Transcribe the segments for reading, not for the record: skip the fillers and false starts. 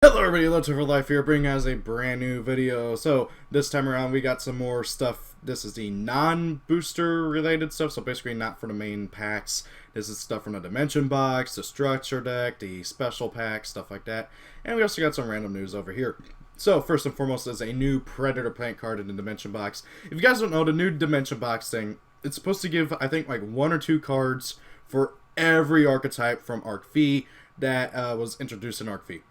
Hello everybody, Loto for Life here, bringing us a brand new video. So, this time around we got some more stuff. This is the non-booster related stuff, so basically not for the main packs. This is stuff from the Dimension Box, the Structure Deck, the Special Pack, stuff like that. And we also got some random news over here. So, first and foremost is a new Predator Plant card in the Dimension Box. If you guys don't know, the new Dimension Box thing, it's supposed to give, I think, like 1 or 2 cards for every archetype from Arc V that was introduced in Arc V.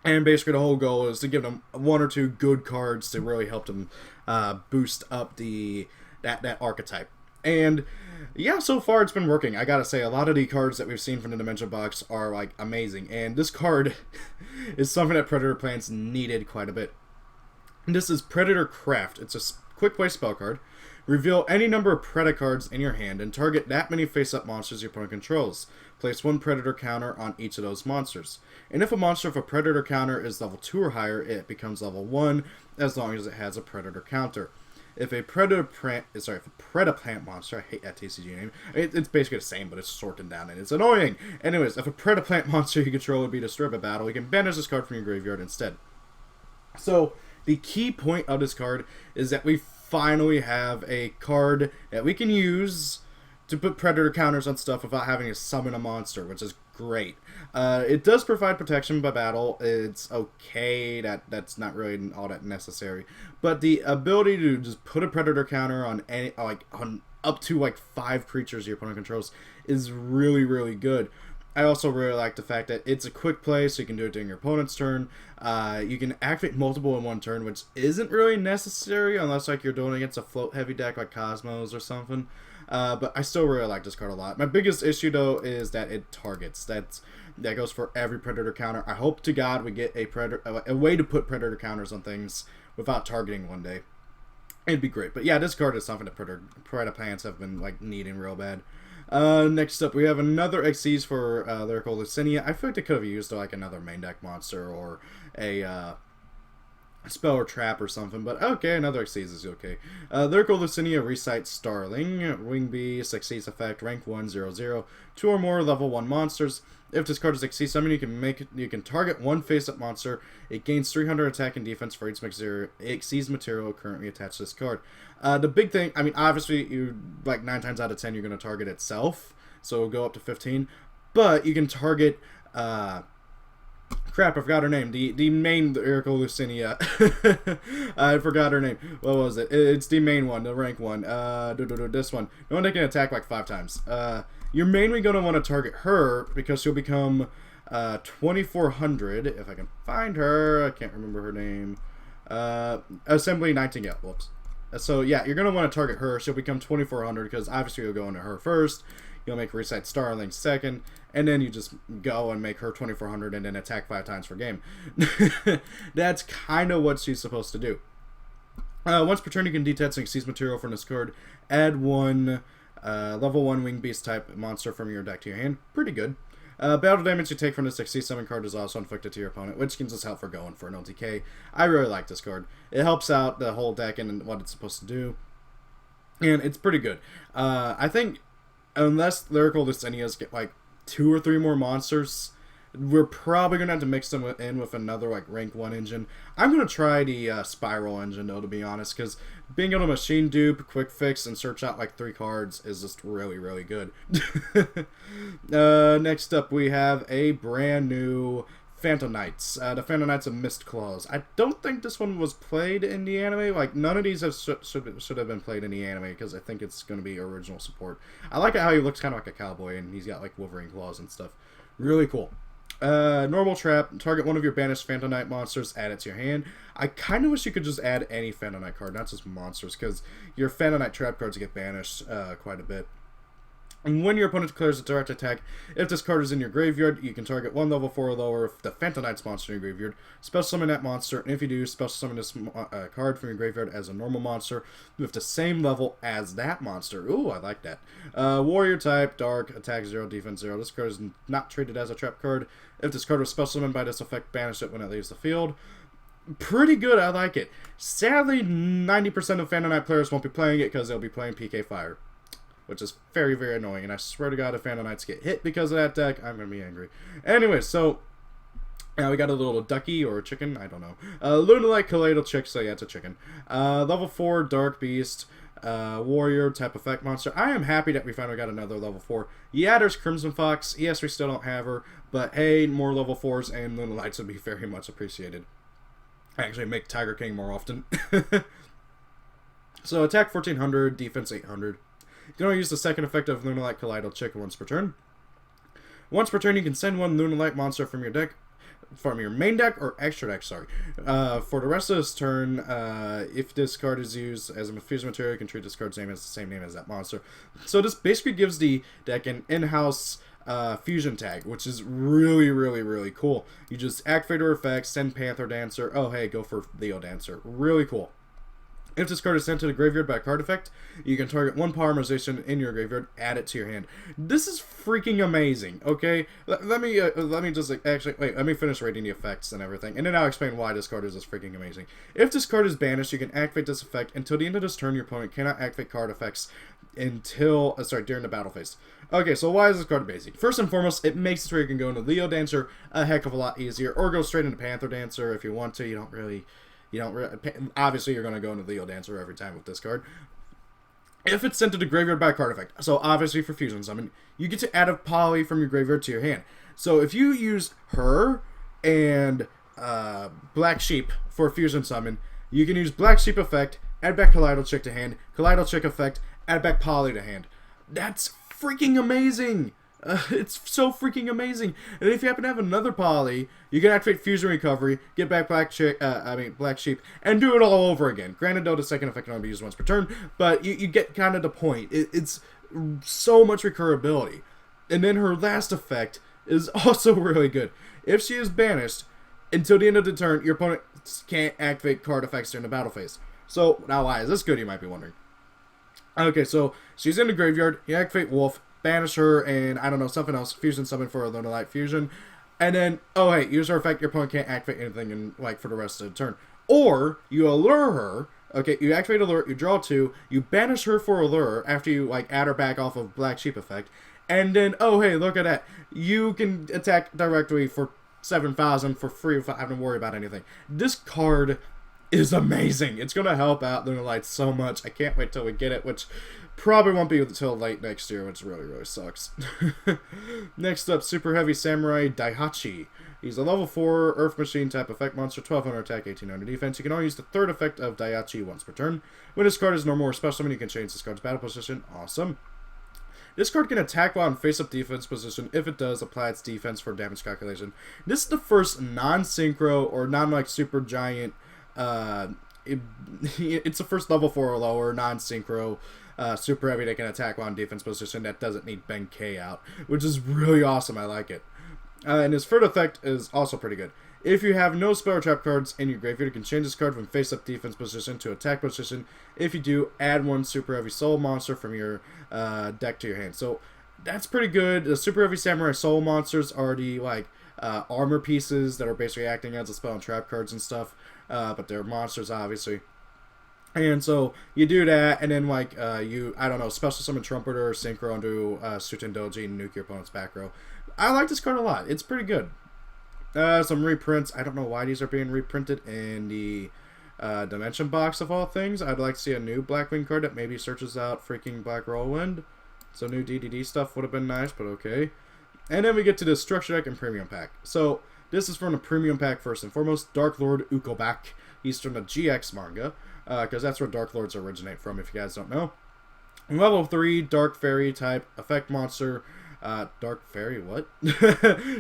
And basically the whole goal is to give them 1 or 2 good cards to really help them boost up that archetype. And yeah, so far it's been working. I gotta say, a lot of the cards that we've seen from the Dimension Box are like amazing. And this card is something that Predator Plants needed quite a bit. And this is Predator Craft. It's a quick play spell card. Reveal any number of Predator cards in your hand and target that many face-up monsters your opponent controls. Place 1 Predator counter on each of those monsters. And if a monster with a Predator counter is level 2 or higher, it becomes level 1 as long as it has a Predator counter. If a Predaplant monster, I hate that TCG name, it's basically the same, but it's shortened down and it's annoying. Anyways, if a Predaplant monster you control would be destroyed by battle, you can banish this card from your graveyard instead. So, the key point of this card is that we finally have a card that we can use to put Predator counters on stuff without having to summon a monster, which is great. It does provide protection by battle. It's okay, that's not really all that necessary. But the ability to just put a Predator counter on any, on up to like 5 creatures your opponent controls is really, really good. I also really like the fact that it's a quick play, so you can do it during your opponent's turn. You can activate multiple in one turn, which isn't really necessary unless like you're doing against a float-heavy deck like Cosmos or something. But I still really like this card a lot. My biggest issue, though, is that it targets. That goes for every Predator counter. I hope to God we get a way to put Predator counters on things without targeting one day. It'd be great. But yeah, this card is something that Predator Plants have been like needing real bad. Next up, we have another XCs for Lyrical Isinya. I feel like they could have used like another main deck monster or a spell or trap or something, but okay, another XCs is okay. Lyrical Isinya Recite Starling, Wing Beast, XCs effect, rank 1, 0/0, 2 or more level 1 monsters. If this card is XC summon, you can target 1 face-up monster. It gains 300 attack and defense for each XC's material currently attached to this card. The big thing, I mean, obviously, like 9 times out of 10, you're going to target itself, so it'll go up to 15. But you can target, crap, I forgot her name. The main Lyrical Isinya. I forgot her name. What was it? It's the main one, the rank one. This one. The one that can attack like 5 times. You're mainly going to want to target her because she'll become 2400. If I can find her, I can't remember her name. Assembly Nightingale. Whoops. So yeah, you're going to want to target her. She'll become 2400 because obviously you'll go into her first. You'll make Recite Starling second, and then you just go and make her 2400 and then attack 5 times per game. That's kind of what she's supposed to do. Once per turn, you can detach and XC's material from this card. Add 1 level 1 Wing Beast type monster from your deck to your hand. Pretty good. Battle damage you take from this XC summon card is also inflicted to your opponent, which can just help for going for an LTK. I really like this card. It helps out the whole deck and what it's supposed to do. And it's pretty good. I think unless Lyrical Isinyas get like 2 or 3 more monsters, we're probably going to have to mix them in with another like rank 1 engine. I'm going to try the Spiral engine though, to be honest, because being able to machine dupe, quick fix, and search out like 3 cards is just really, really good. Next up we have a brand new Fannight. The Fannights of Mist Claws. I don't think this one was played in the anime. Like, none of these should have been played in the anime because I think it's going to be original support. I like it how he looks kind of like a cowboy and he's got like Wolverine claws and stuff. Really cool. Normal trap. Target one of your banished Fannight monsters. Add it to your hand. I kind of wish you could just add any Fannight card, not just monsters, because your Fannight trap cards get banished quite a bit. And when your opponent declares a direct attack, if this card is in your graveyard, you can target 1 level 4 or lower of the Fannight monster in your graveyard, special summon that monster, and if you do, special summon this card from your graveyard as a normal monster with the same level as that monster. Ooh, I like that. Warrior type, dark, attack 0, defense 0. This card is not treated as a trap card. If this card was special summoned by this effect, banish it when it leaves the field. Pretty good, I like it. Sadly, 90% of Fannight players won't be playing it because they'll be playing PK Fire, which is very, very annoying. And I swear to God, if Fannights get hit because of that deck, I'm going to be angry. Anyway, so Now we got a little ducky or a chicken, I don't know. Lunalight Colloidal Chick, so yeah, it's a chicken. Level 4 Dark Beast, Warrior type effect monster. I am happy that we finally got another level 4. Yeah, there's Crimson Fox. Yes, we still don't have her, but hey, more level 4s and Lunalights would be very much appreciated. Actually, make Tiger King more often. So attack 1400, defense 800. You can only use the second effect of Lunalight Colloidal Chick once per turn. Once per turn, you can send one Lunalight monster from your deck, from your main deck or extra deck, sorry. For the rest of this turn, if this card is used as a fusion material, you can treat this card's name as the same name as that monster. So this basically gives the deck an in-house fusion tag, which is really, really, really cool. You just activate her effect, send Panther Dancer. Oh, hey, go for Leo Dancer. Really cool. If this card is sent to the graveyard by a card effect, you can target one polymerization in your graveyard, add it to your hand. This is freaking amazing, okay? Let me just, like, actually, wait, let me finish reading the effects and everything, and then I'll explain why this card is just freaking amazing. If this card is banished, you can activate this effect. Until the end of this turn, your opponent cannot activate card effects until, during the battle phase. Okay, so why is this card amazing? First and foremost, it makes it where you can go into Leo Dancer a heck of a lot easier, or go straight into Panther Dancer if you want to. You don't really, obviously you're going to go into Leo Dancer every time with this card. If it's sent to the graveyard by a card effect, so obviously for Fusion Summon, you get to add a poly from your graveyard to your hand. So if you use her and Black Sheep for Fusion Summon, you can use Black Sheep effect, add back Colloidal Chick to hand, Colloidal Chick effect, add back poly to hand. That's freaking amazing! It's so freaking amazing. And if you happen to have another poly, you can activate Fusion Recovery, get back Black Sheep, and do it all over again. Granted, though, the second effect can only be used once per turn, but you get kind of the point. It's so much recurability. And then her last effect is also really good. If she is banished, until the end of the turn, your opponent can't activate card effects during the battle phase. So, now why is this good, you might be wondering. Okay, so she's in the graveyard, you activate Wolf, banish her, and I don't know, something else, Fusion Summon for a Lunalight Fusion, and then, oh hey, use her effect, your opponent can't activate anything in, like, for the rest of the turn. Or, you allure her, okay, you activate Allure, you draw 2, you banish her for Allure after you, like, add her back off of Black Sheep effect, and then, oh hey, look at that, you can attack directly for 7,000 for free without having to worry about anything. This card is amazing. It's going to help out Lunalight so much. I can't wait till we get it, which probably won't be until late next year, which really, really sucks. Next up, Super Heavy Samurai Daihachi. He's a level 4 Earth Machine type effect monster, 1200 attack, 1800 defense. You can only use the third effect of Daihachi once per turn. When this card is normal or special summon, you can change this card's battle position. Awesome. This card can attack while in face-up defense position. If it does, apply its defense for damage calculation. This is the first non-synchro or non-super giant. It's the first level 4 or lower non-synchro super heavy that can attack while in defense position that doesn't need Ben K out, which is really awesome. I like it. And his third effect is also pretty good. If you have no spell or trap cards in your graveyard, you can change this card from face-up defense position to attack position. If you do, add one super heavy soul monster from your deck to your hand. So that's pretty good. The super heavy samurai soul monsters are the armor pieces that are basically acting as a spell and trap cards and stuff. But they're monsters, obviously. And so you do that, and then special summon Trumpeter or Synchro onto Suten Doji and nuke your opponent's back row. I like this card a lot. It's pretty good. Some reprints. I don't know why these are being reprinted in the Dimension box of all things. I'd like to see a new Blackwing card that maybe searches out freaking Black Whirlwind. So new DDD stuff would have been nice, but okay. And then we get to the Structure Deck and Premium Pack. So this is from the Premium Pack first and foremost. Dark Lord Ukobak. He's from the GX manga, because that's where Dark Lords originate from, if you guys don't know. Level 3, Dark Fairy type effect monster. Dark Fairy, what?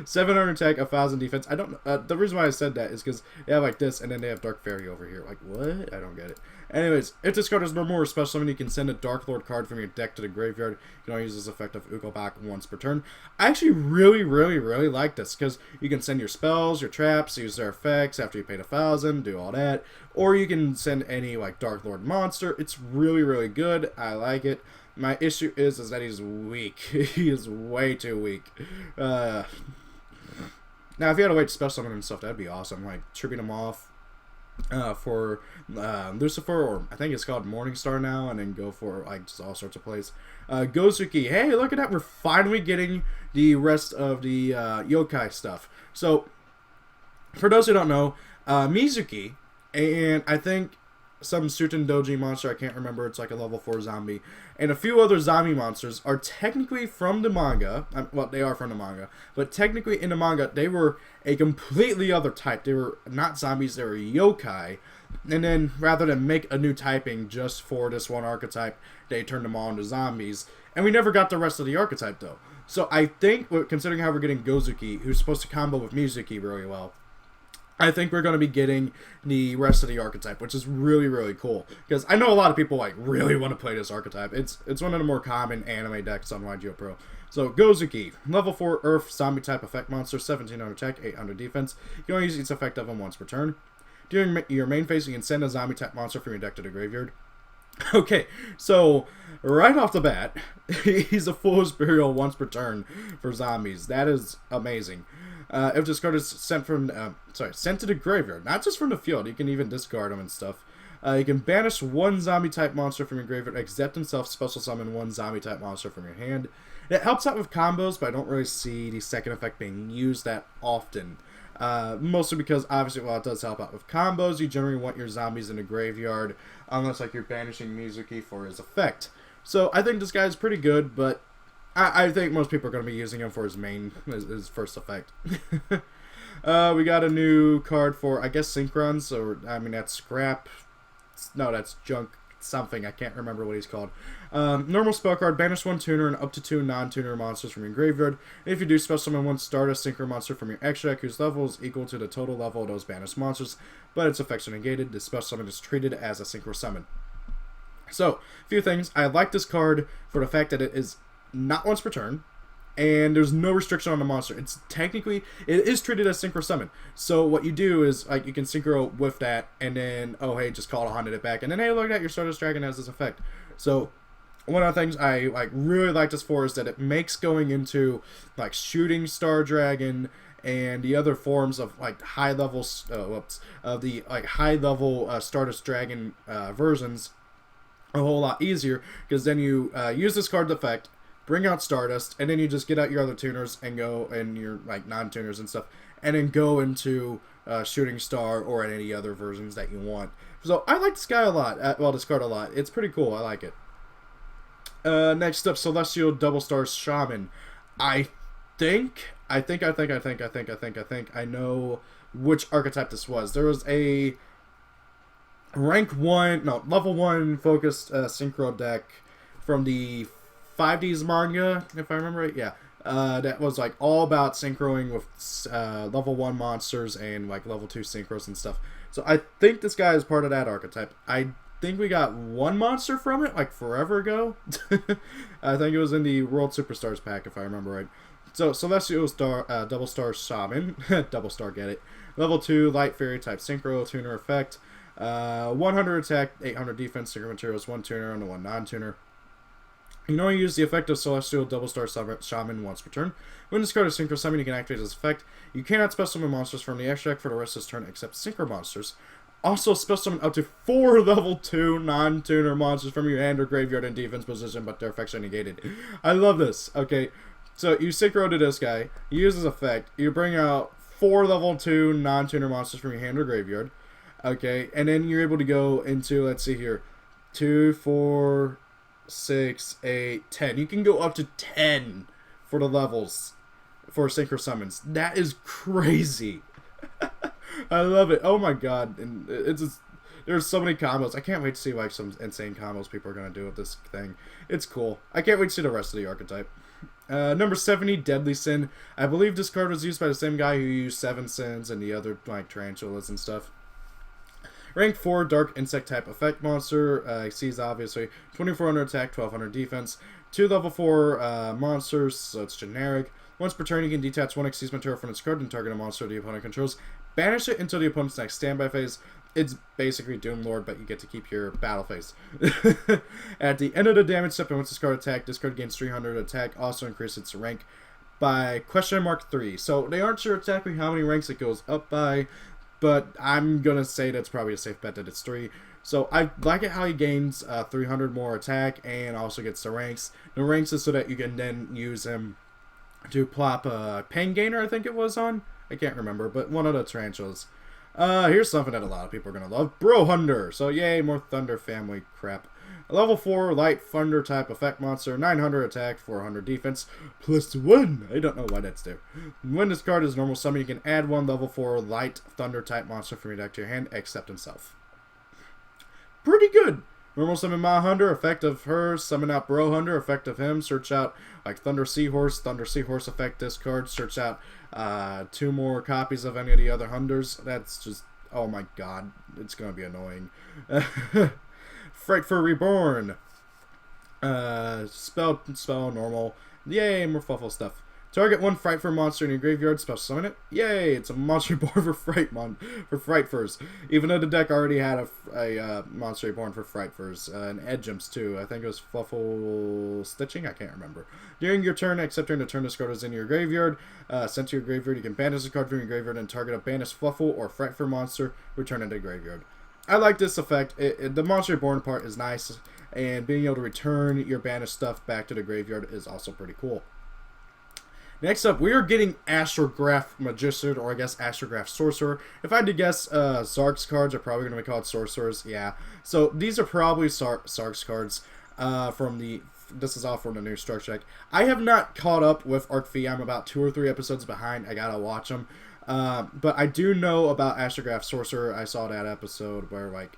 700 attack, 1000 defense. I don't know. The reason why I said that is because they have like this, and then they have Dark Fairy over here. Like, what? I don't get it. Anyways, if this card is normal or special summon, you can send a Dark Lord card from your deck to the graveyard. You can only use this effect of Ukobak once per turn. I actually really, really, really like this, because you can send your spells, your traps, use their effects after you paid 1000, do all that. Or you can send any, like, Dark Lord monster. It's really, really good. I like it. My issue is that he's weak. He is way too weak. Now, if you had to wait to special summon and stuff, that'd be awesome. Like, tripping him off for Lucifer, or I think it's called Morningstar now, and then go for, like, just all sorts of plays. Gozuki. Hey, look at that. We're finally getting the rest of the yokai stuff. So, For those who don't know, Mizuki, and I think some Suten Doji monster, I can't remember, it's like a level 4 zombie, and a few other zombie monsters are technically from the manga. Well, they are from the manga, but technically in the manga, they were a completely other type. They were not zombies, they were yokai. And then, rather than make a new typing just for this one archetype, they turned them all into zombies. And we never got the rest of the archetype, though. So I think, considering how we're getting Gozuki, who's supposed to combo with Mizuki really well, I think we're going to be getting the rest of the archetype, which is really, really cool. Because I know a lot of people like really want to play this archetype. It's one of the more common anime decks on YgoPro. So Gozuki, level 4 Earth zombie type effect monster, 1700 attack, 800 defense. You can only use its effect of him once per turn. During your main phase, you can send a zombie type monster from your deck to the graveyard. Okay, so right off the bat, he's a Fool's Burial once per turn for zombies. That is amazing. If this card is sent to the graveyard, not just from the field, you can even discard them and stuff. You can banish one zombie type monster from your graveyard, except himself, special summon one zombie type monster from your hand. It helps out with combos, but I don't really see the second effect being used that often. Mostly because, obviously, while it does help out with combos, you generally want your zombies in the graveyard, unless like you're banishing Mizuki for his effect. So I think this guy is pretty good, but I think most people are going to be using him for his first effect. We got a new card for, I guess, Synchrons, or, I mean, that's Scrap. No, that's Junk something. I can't remember what he's called. Normal spell card, banish one tuner and up to 2 non-tuner monsters from your graveyard. If you do, special summon one Stardust Synchro monster from your extra deck whose level is equal to the total level of those banished monsters, but its effects are negated. The special summon is treated as a Synchro summon. So, a few things. I like this card for the fact that it is not once per turn, and there's no restriction on the monster. It is treated as Synchro Summon. So what you do is, like, you can Synchro with that, and then, oh, hey, just call 100 it back, and then, hey, look at that, your Stardust Dragon has this effect. So, one of the things I, like, really like this for is that it makes going into, like, Shooting Star Dragon and the other forms of, like, high-level, high-level Stardust Dragon versions a whole lot easier, because then you use this card effect, bring out Stardust, and then you just get out your other tuners and go, and your like non-tuners and stuff, and then go into Shooting Star or any other versions that you want. So I like this guy a lot. This card a lot. It's pretty cool. I like it. Next up, Celestio Double Star Shaman. I think I know which archetype this was. There was a level 1 focused synchro deck from the 5Ds manga, if I remember right. Yeah, that was like all about synchroing with level 1 monsters and like level 2 synchros and stuff. So I think this guy is part of that archetype. I think we got one monster from it like forever ago. I think it was in the World Superstars pack, if I remember right. So Celestio Double Star Shaman, Double Star, get it. Level 2 Light Fairy type synchro tuner effect. 100 attack, 800 defense, synchro materials, 1 tuner and 1 non-tuner. You can only use the effect of Celestial Double Star Shaman once per turn. When this card is Synchro Summon, you can activate this effect. You cannot special summon monsters from the extra deck for the rest of this turn except Synchro monsters. Also, special summon up to 4 level 2 non-tuner monsters from your hand or graveyard in defense position, but their effects are negated. I love this. Okay, so you Synchro to this guy, you use this effect, you bring out 4 level 2 non-tuner monsters from your hand or graveyard. Okay, and then you're able to go into, let's see here, 2, 4... 6, 8, 10. You can go up to 10 for the levels for Synchro Summons. That is crazy. I love it. Oh my god. And there's so many combos. I can't wait to see like some insane combos people are going to do with this thing. It's cool. I can't wait to see the rest of the archetype. Number 70, Deadly Sin. I believe this card was used by the same guy who used 7 Sins and the other like tarantulas and stuff. Rank 4, Dark Insect type effect monster. Sees obviously 2400 attack, 1200 defense. 2 level 4 monsters, so it's generic. Once per turn, you can detach 1 Xyz material from its card and target a monster the opponent controls. Banish it until the opponent's next standby phase. It's basically Doom Lord, but you get to keep your battle phase. At the end of the damage step, and once this card attack, this card gains 300 attack, also increase its rank by !3. So they aren't sure exactly how many ranks it goes up by, but I'm going to say that's probably a safe bet that it's 3. So I like it how he gains 300 more attack and also gets the ranks. The ranks is so that you can then use him to plop a Pain Gainer, I think it was on. I can't remember, but one of the tarantulas. Here's something that a lot of people are going to love. Bro Thunder. So yay, more Thunder family crap. A level 4 light Thunder type effect monster, 900 attack, 400 defense, +1. I don't know why that's there. When this card is normal summon, you can add one level 4 light Thunder type monster from your deck to your hand, except himself. Pretty good. Normal summon Ma Hunter, effect of her, summon out Bro Hunter, effect of him, search out like Thunder Seahorse effect discard, search out 2 more copies of any of the other Hunters. That's just, oh my god, it's gonna be annoying. Fright for Reborn. Spell normal. Yay, more Fluffle stuff. Target 1 Frightfur monster in your graveyard, special summon it. Yay, it's a monster reborn for Frightfurs. Even though the deck already had a monster reborn for Frightfurs. And Edgeums too. I think it was Fluffle Stitching? I can't remember. During your turn, except during the turn this card is in your graveyard, sent to your graveyard, you can banish a card from your graveyard and target a banished Fluffle or Frightfur monster, return it to the graveyard. I like this effect. The monster reborn part is nice, and being able to return your banished stuff back to the graveyard is also pretty cool. Next up, we are getting Astrograph Magician, or I guess Astrograph Sorcerer. If I had to guess, Zark's cards are probably going to be called Sorcerers, yeah. So these are probably Zark's cards this is all from the new structure deck. I have not caught up with Arc V. I'm about 2 or 3 episodes behind. I gotta watch them. But I do know about Astrograph Sorcerer. I saw that episode where, like,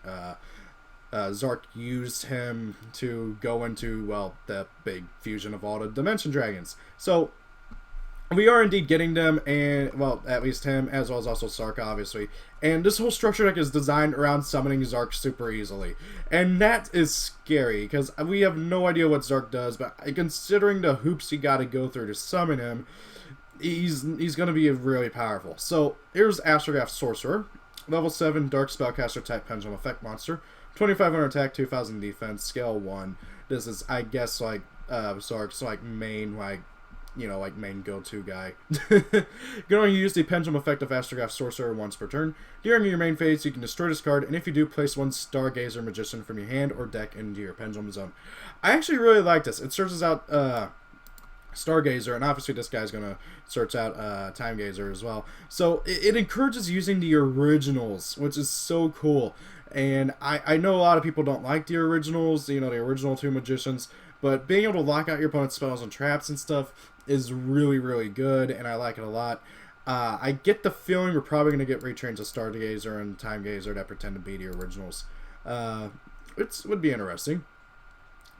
Zark used him to go into, well, the big fusion of all the Dimension Dragons. So we are indeed getting them, and, well, at least him, as well as also Zark, obviously. And this whole structure deck is designed around summoning Zark super easily. And that is scary, because we have no idea what Zark does, but considering the hoops you gotta go through to summon him, he's gonna be really powerful. So, here's Astrograph Sorcerer. Level 7, Dark Spellcaster type Pendulum Effect Monster. 2,500 attack, 2,000 defense, scale 1. This is, I guess, like, Zark's, like, main, like, you know, like, main go-to guy. You can only use the Pendulum effect of Astrograph Sorcerer once per turn. During your main phase, you can destroy this card, and if you do, place 1 Stargazer Magician from your hand or deck into your Pendulum Zone. I actually really like this. It searches out Stargazer, and obviously this guy's going to search out Timegazer as well. So it encourages using the originals, which is so cool. And I know a lot of people don't like the originals, you know, the original 2 Magicians, but being able to lock out your opponent's spells and traps and stuff is really, really good, and I like it a lot. I get the feeling we're probably going to get retrains of Stargazer and Timegazer that pretend to be the originals. It would be interesting.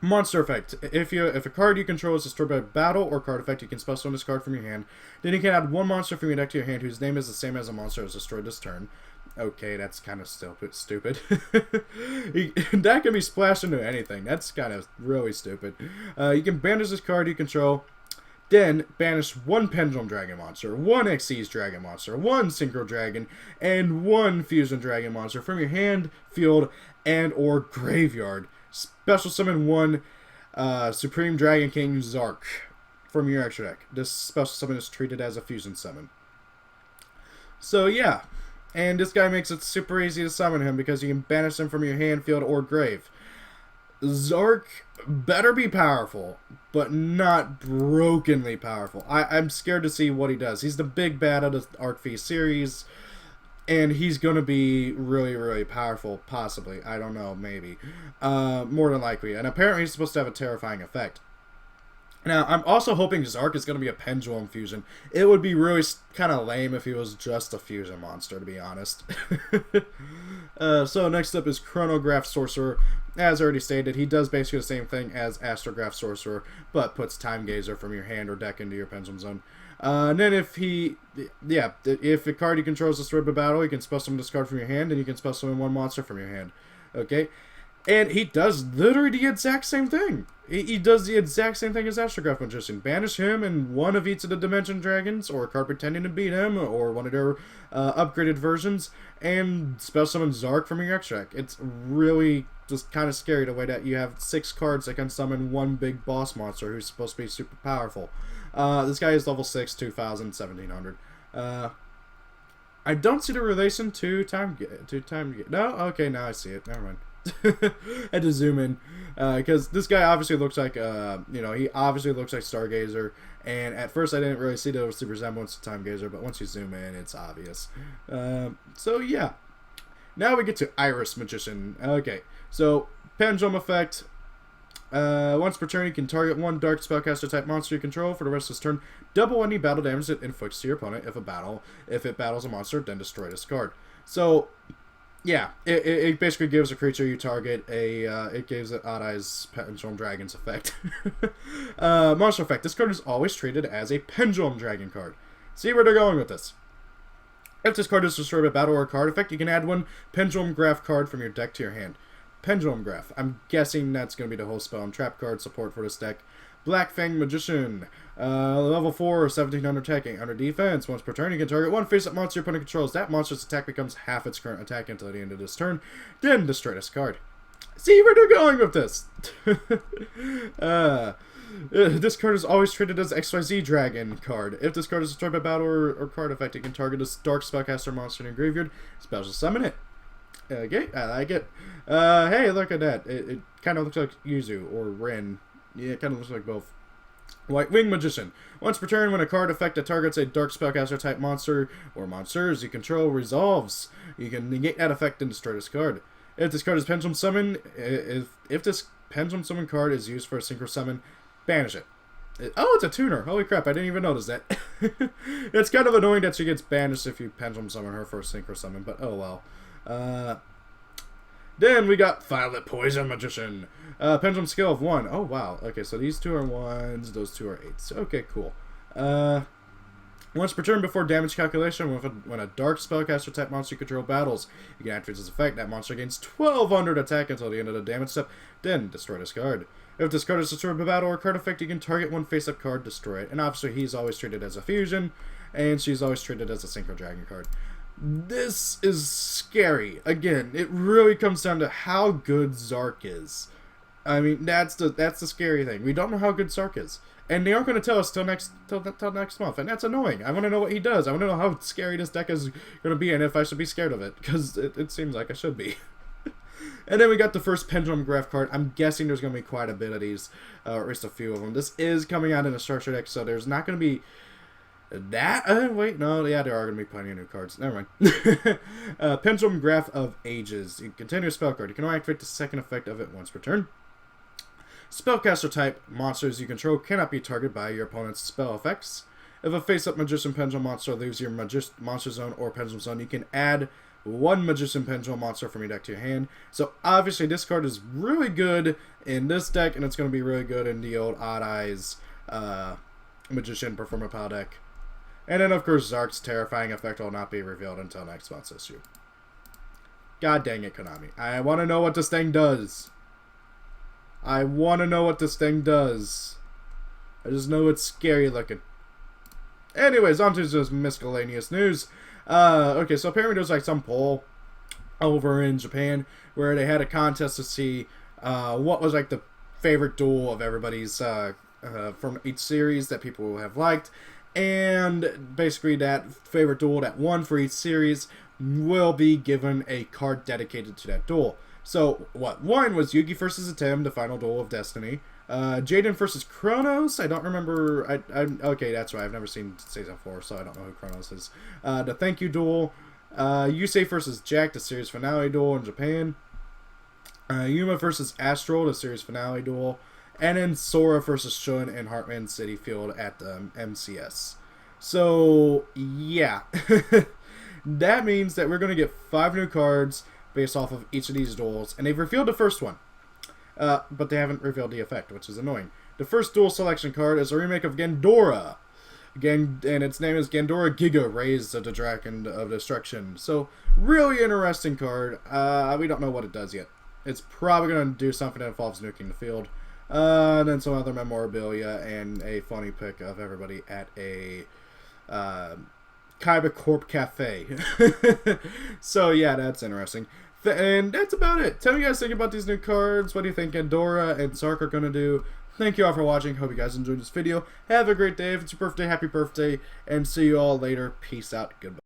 Monster effect. If a card you control is destroyed by battle or card effect, you can spell summon this card from your hand. Then you can add 1 monster from your deck to your hand whose name is the same as a monster as destroyed this turn. Okay, that's kind of stupid. That can be splashed into anything. That's kind of really stupid. You can banish this card you control. Then banish 1 Pendulum Dragon monster, 1 Xyz Dragon monster, 1 Synchro Dragon, and 1 Fusion Dragon monster from your hand, field, and or graveyard. Special summon 1 Supreme Dragon King Zark from your extra deck. This special summon is treated as a fusion summon. So yeah, and this guy makes it super easy to summon him because you can banish him from your hand, field, or grave. Zark better be powerful, but not brokenly powerful. I'm scared to see what he does. He's the big bad of the Arc V series, and he's going to be really, really powerful, possibly. I don't know, maybe. More than likely. And apparently he's supposed to have a terrifying effect. Now, I'm also hoping Zark is going to be a Pendulum fusion. It would be really kind of lame if he was just a fusion monster, to be honest. So next up is Chronograph Sorcerer. As already stated, he does basically the same thing as Astrograph Sorcerer, but puts Timegazer from your hand or deck into your Pendulum Zone. And then if a card you control is destroyed by battle, you can spell summon this card from your hand, and you can spell summon 1 monster from your hand. Okay? And he does literally the exact same thing. He does the exact same thing as Astrograph Magician. Banish him and 1 of each of the Dimension Dragons, or a card pretending to beat him, or one of their upgraded versions, and spell summon Zark from your extra deck. It's really just kind of scary the way that you have 6 cards that can summon 1 big boss monster who's supposed to be super powerful. This guy is level 6, 2,000, 1,700. I don't see the relation to Timegazer. No? Okay, now I see it. Never mind. Had to zoom in because this guy obviously looks like he obviously looks like Stargazer, and at first I didn't really see the resemblance to Timegazer, but once you zoom in, it's obvious. So yeah, now we get to Iris Magician. Okay, so Pendulum effect. Once per turn, you can target one dark spellcaster type monster you control for the rest of this turn. Double any battle damage it inflicts to your opponent if it battles a monster, then destroy this card. So, yeah, it basically gives a creature you target it gives it Odd Eyes Pendulum Dragon's effect. Monster effect. This card is always treated as a Pendulum Dragon card. See where they're going with this. If this card is destroyed by battle or card effect, you can add one Pendulum Graph card from your deck to your hand. Pendulum Graph. I'm guessing that's going to be the whole spell and trap card support for this deck. Black Fang Magician. Level 4, 1700 attacking. Under defense, once per turn, you can target one face-up monster your opponent controls. That monster's attack becomes half its current attack until the end of this turn. Then destroy this card. See where they're going with this. This card is always treated as XYZ Dragon card. If this card is destroyed by battle or card effect, you can target a dark spellcaster monster in your graveyard. Special summon it. Okay, I like it. Hey, look at that. It kind of looks like Yuzu or Ren. Yeah, it kind of looks like both. White Wing Magician. Once per turn, when a card effect that targets a dark spellcaster type monster or monsters you control resolves, you can negate that effect and destroy this card. If this card is Pendulum Summon, if this Pendulum Summon card is used for a Synchro Summon, banish it. Oh, it's a tuner. Holy crap, I didn't even notice that. It's kind of annoying that she gets banished if you Pendulum Summon her for a Synchro Summon, but oh well. Then we got Violet Poison Magician. Pendulum skill of 1. Oh, wow. Okay, so these two are 1s, those two are 8s. Okay, cool. Once per turn before damage calculation, when a dark spellcaster type monster you control battles, you can activate this effect. That monster gains 1200 attack until the end of the damage step, then destroy this card. If this card is destroyed by battle or card effect, you can target one face-up card, destroy it. And obviously, he's always treated as a fusion, and she's always treated as a Synchro Dragon card. This is scary. Again, it really comes down to how good Zark is. I mean, that's the scary thing. We don't know how good Zark is, and they aren't going to tell us till next month, and that's annoying. I want to know what he does. I want to know how scary this deck is going to be, and if I should be scared of it, because it seems like I should be. And then we got the first Pendulum Graph card. I'm guessing there's going to be quite a bit of these, or at least a few of them. This is coming out in a structure deck, so there's not going to be that. Wait, no, yeah, there are going to be plenty of new cards. Never mind. Pendulum Graph of Ages. You continue a spell card. You can only activate the second effect of it once per turn. Spellcaster type monsters you control cannot be targeted by your opponent's spell effects. If a face-up Magician Pendulum monster leaves your monster zone or Pendulum zone, you can add one Magician Pendulum monster from your deck to your hand. So obviously this card is really good in this deck, and it's going to be really good in the old Odd Eyes Magician Performer Pile deck. And then of course Zark's terrifying effect will not be revealed until next month's issue. God dang it, Konami. I want to know what this thing does. I want to know what this thing does. I just know it's scary looking. Anyways, on to this miscellaneous news. Okay, so apparently there's like some poll over in Japan where they had a contest to see what was like the favorite duel of everybody's from each series that people have liked. And basically that favorite duel that won for each series will be given a card dedicated to that duel. So, what won was Yugi versus Atem, the final duel of Destiny. Jaden versus Kronos. I don't remember. Okay, that's right. I've never seen Season 4, so I don't know who Kronos is. The Thank You duel. Yusei versus Jack, the series finale duel in Japan. Yuma versus Astral, the series finale duel. And then Sora versus Shun in Heartland City Field at the MCS. So, yeah. That means that we're going to get 5 new cards based off of each of these duels, and they've revealed the first one, but they haven't revealed the effect, which is annoying. The first duel selection card is a remake of Gandora, and its name is Gandora Giga, Raised of the Dragon of Destruction. So, really interesting card. We don't know what it does yet. It's probably going to do something that involves nuking the field, and then some other memorabilia, and a funny pic of everybody at a Kaiba Corp Cafe. So yeah, that's interesting. And that's about it. Tell me what you guys think about these new cards. What do you think Gandora and Zark are going to do? Thank you all for watching. Hope you guys enjoyed this video. Have a great day. If it's your birthday, happy birthday. And see you all later. Peace out. Goodbye.